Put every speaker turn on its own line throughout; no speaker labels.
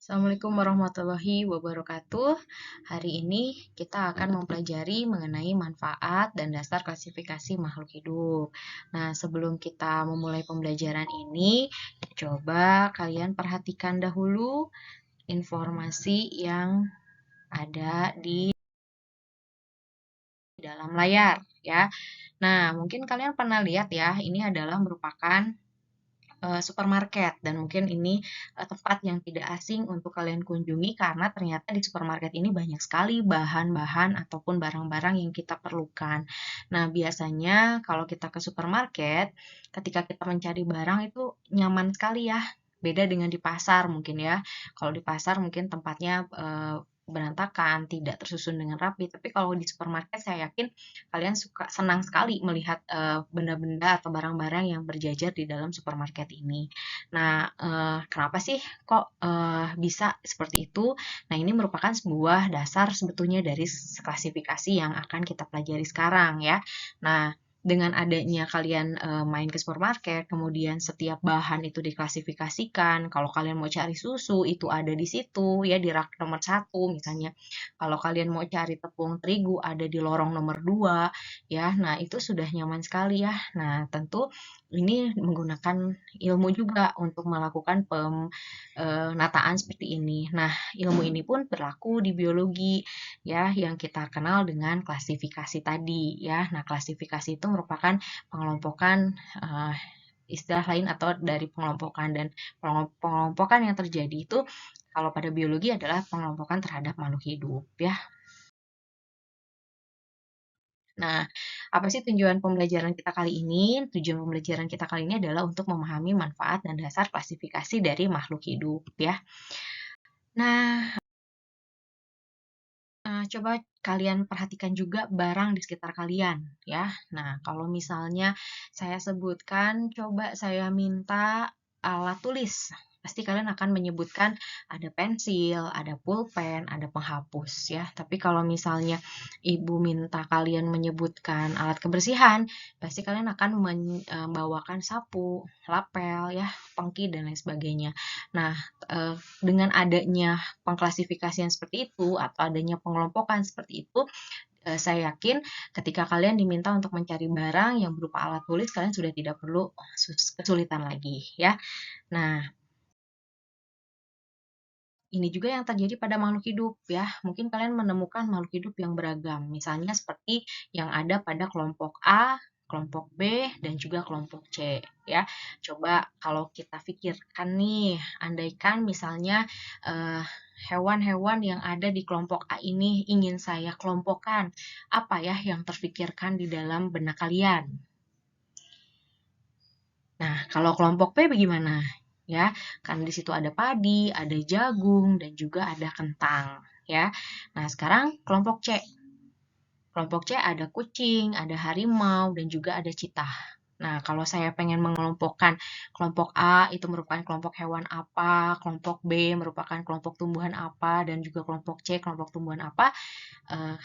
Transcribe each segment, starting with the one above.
Assalamualaikum warahmatullahi wabarakatuh. Hari ini kita akan mempelajari mengenai manfaat dan dasar klasifikasi makhluk hidup. Nah, sebelum kita memulai pembelajaran ini, coba kalian perhatikan dahulu informasi yang ada di dalam layar, ya. Nah, mungkin kalian pernah lihat ya, ini adalah merupakan supermarket dan mungkin ini tempat yang tidak asing untuk kalian kunjungi karena ternyata di supermarket ini banyak sekali bahan-bahan ataupun barang-barang yang kita perlukan. Nah, biasanya kalau kita ke supermarket, ketika kita mencari barang itu nyaman sekali ya. Beda dengan di pasar mungkin ya. Kalau di pasar mungkin tempatnya berantakan, tidak tersusun dengan rapi. Tapi kalau di supermarket saya yakin kalian senang sekali melihat benda-benda atau barang-barang yang berjajar di dalam supermarket ini. Nah, kenapa sih kok bisa seperti itu? Nah, ini merupakan sebuah dasar sebetulnya dari klasifikasi yang akan kita pelajari sekarang ya. Nah, dengan adanya kalian main ke supermarket, kemudian setiap bahan itu diklasifikasikan. Kalau kalian mau cari susu, itu ada di situ ya di rak nomor 1 misalnya. Kalau kalian mau cari tepung terigu, ada di lorong nomor 2 ya. Nah, itu sudah nyaman sekali ya. Nah, tentu ini menggunakan ilmu juga untuk melakukan penataan seperti ini. Nah, ilmu ini pun berlaku di biologi ya yang kita kenal dengan klasifikasi tadi ya. Nah, klasifikasi itu merupakan pengelompokan istilah lain atau dari pengelompokan dan pengelompokan yang terjadi itu kalau pada biologi adalah pengelompokan terhadap makhluk hidup ya. Nah, apa sih tujuan pembelajaran kita kali ini? Tujuan pembelajaran kita kali ini adalah untuk memahami manfaat dan dasar klasifikasi dari makhluk hidup ya. Nah, coba kalian perhatikan juga barang di sekitar kalian ya. Nah, kalau misalnya saya sebutkan, coba saya minta alat tulis. Pasti kalian akan menyebutkan ada pensil, ada pulpen, ada penghapus ya. Tapi kalau misalnya ibu minta kalian menyebutkan alat kebersihan, pasti kalian akan membawakan sapu, lapel ya, pengki dan lain sebagainya. Nah, dengan adanya pengklasifikasian seperti itu atau adanya pengelompokan seperti itu, saya yakin ketika kalian diminta untuk mencari barang yang berupa alat tulis, kalian sudah tidak perlu kesulitan lagi ya. Nah, ini juga yang terjadi pada makhluk hidup ya. Mungkin kalian menemukan makhluk hidup yang beragam, misalnya seperti yang ada pada kelompok A, kelompok B, dan juga kelompok C ya. Coba kalau kita pikirkan nih, andaikan misalnya hewan-hewan yang ada di kelompok A ini ingin saya kelompokkan, apa ya yang terfikirkan di dalam benak kalian? Nah, kalau kelompok P bagaimana? Ya, kan di situ ada padi, ada jagung, dan juga ada kentang. Ya, nah sekarang kelompok C. Kelompok C ada kucing, ada harimau, dan juga ada citah. Nah, kalau saya pengen mengelompokkan kelompok A itu merupakan kelompok hewan apa, kelompok B merupakan kelompok tumbuhan apa, dan juga kelompok C kelompok tumbuhan apa,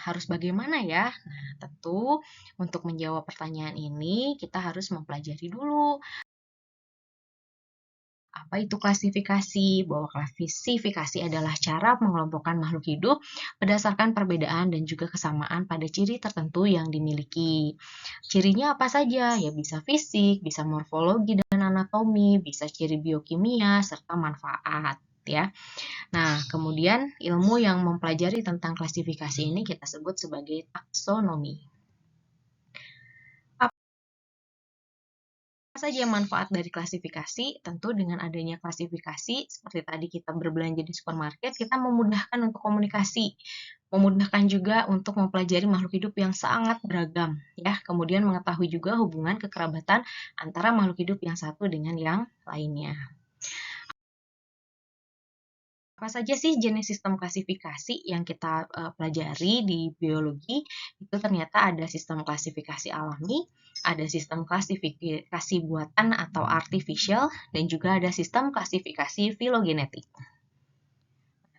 harus bagaimana ya? Nah, tentu untuk menjawab pertanyaan ini kita harus mempelajari dulu apa itu klasifikasi? Bahwa klasifikasi adalah cara mengelompokkan makhluk hidup berdasarkan perbedaan dan juga kesamaan pada ciri tertentu yang dimiliki. Cirinya apa saja? Ya bisa fisik, bisa morfologi dan anatomi, bisa ciri biokimia, serta manfaat. Ya. Nah, kemudian ilmu yang mempelajari tentang klasifikasi ini kita sebut sebagai taksonomi. Saja manfaat dari klasifikasi? Tentu dengan adanya klasifikasi, seperti tadi kita berbelanja di supermarket, kita memudahkan untuk komunikasi, memudahkan juga untuk mempelajari makhluk hidup yang sangat beragam, ya. Kemudian mengetahui juga hubungan kekerabatan antara makhluk hidup yang satu dengan yang lainnya. Apa saja sih jenis sistem klasifikasi yang kita pelajari di biologi? Itu ternyata ada sistem klasifikasi alami, ada sistem klasifikasi buatan atau artificial, dan juga ada sistem klasifikasi filogenetik.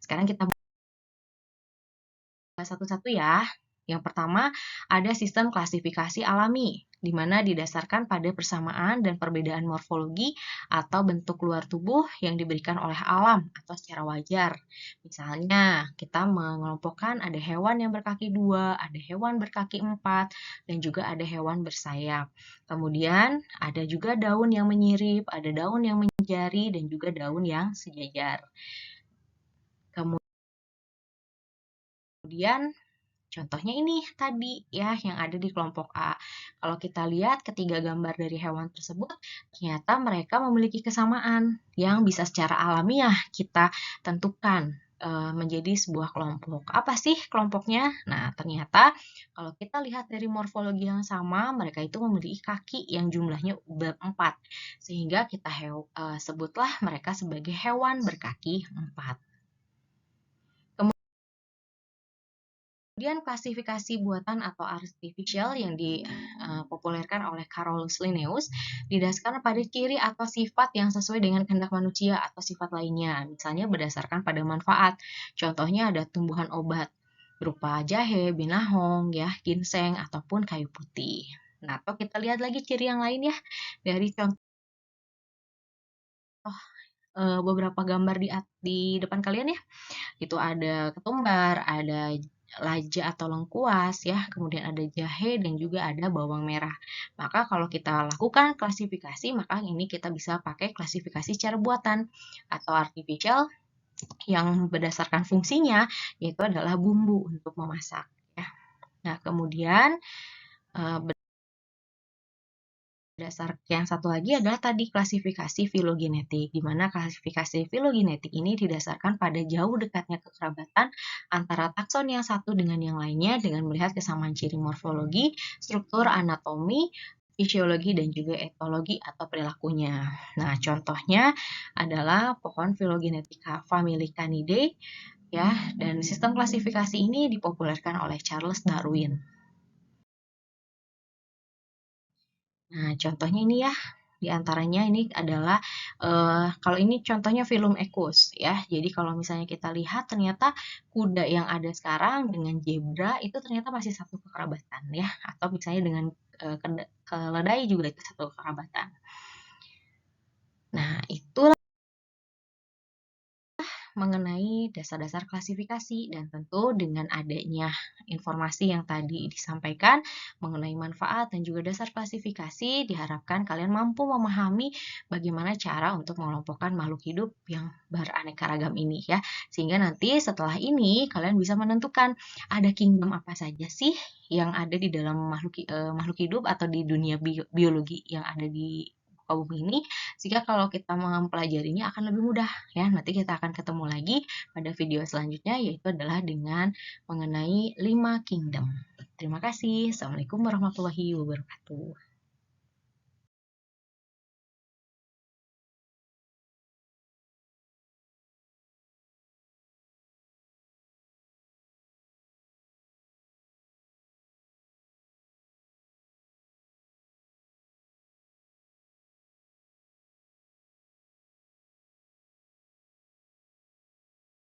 Sekarang kita bahas satu-satu ya. Yang pertama, ada sistem klasifikasi alami, di mana didasarkan pada persamaan dan perbedaan morfologi atau bentuk luar tubuh yang diberikan oleh alam atau secara wajar. Misalnya, kita mengelompokkan ada hewan yang berkaki dua, ada hewan berkaki empat, dan juga ada hewan bersayap. Kemudian, ada juga daun yang menyirip, ada daun yang menjari, dan juga daun yang sejajar. Kemudian, contohnya ini tadi ya yang ada di kelompok A. Kalau kita lihat ketiga gambar dari hewan tersebut, ternyata mereka memiliki kesamaan yang bisa secara alamiah kita tentukan menjadi sebuah kelompok. Apa sih kelompoknya? Nah, ternyata kalau kita lihat dari morfologi yang sama, mereka itu memiliki kaki yang jumlahnya 4. Sehingga kita sebutlah mereka sebagai hewan berkaki 4. Kemudian klasifikasi buatan atau artificial yang dipopulerkan oleh Carolus Linnaeus didasarkan pada ciri atau sifat yang sesuai dengan kehendak manusia atau sifat lainnya, misalnya berdasarkan pada manfaat. Contohnya ada tumbuhan obat berupa jahe, binahong, ya, ginseng ataupun kayu putih. Nah, atau kita lihat lagi ciri yang lain ya dari contoh beberapa gambar di depan kalian ya. Itu ada ketumbar, ada laja atau lengkuas ya, kemudian ada jahe dan juga ada bawang merah. Maka kalau kita lakukan klasifikasi, maka ini kita bisa pakai klasifikasi secara buatan atau artificial yang berdasarkan fungsinya yaitu adalah bumbu untuk memasak ya. Nah, kemudian yang satu lagi adalah tadi klasifikasi filogenetik, di mana klasifikasi filogenetik ini didasarkan pada jauh dekatnya kekerabatan antara takson yang satu dengan yang lainnya dengan melihat kesamaan ciri morfologi, struktur anatomi, fisiologi, dan juga etologi atau perilakunya. Nah, contohnya adalah pohon filogenetika Familicanidae, ya, dan sistem klasifikasi ini dipopulerkan oleh Charles Darwin. Nah, contohnya ini ya, di antaranya ini adalah, kalau ini contohnya filum equus ya. Jadi kalau misalnya kita lihat ternyata kuda yang ada sekarang dengan zebra itu ternyata masih satu kekerabatan ya, atau misalnya dengan keledai juga itu satu kekerabatan. Nah, itu mengenai dasar-dasar klasifikasi dan tentu dengan adanya informasi yang tadi disampaikan mengenai manfaat dan juga dasar klasifikasi diharapkan kalian mampu memahami bagaimana cara untuk mengelompokkan makhluk hidup yang beraneka ragam ini ya, sehingga nanti setelah ini kalian bisa menentukan ada kingdom apa saja sih yang ada di dalam makhluk hidup atau di dunia biologi yang ada di bumi ini, sehingga kalau kita mempelajarinya akan lebih mudah ya. Nanti kita akan ketemu lagi pada video selanjutnya yaitu adalah dengan mengenai 5 kingdom. Terima kasih. Assalamualaikum warahmatullahi wabarakatuh.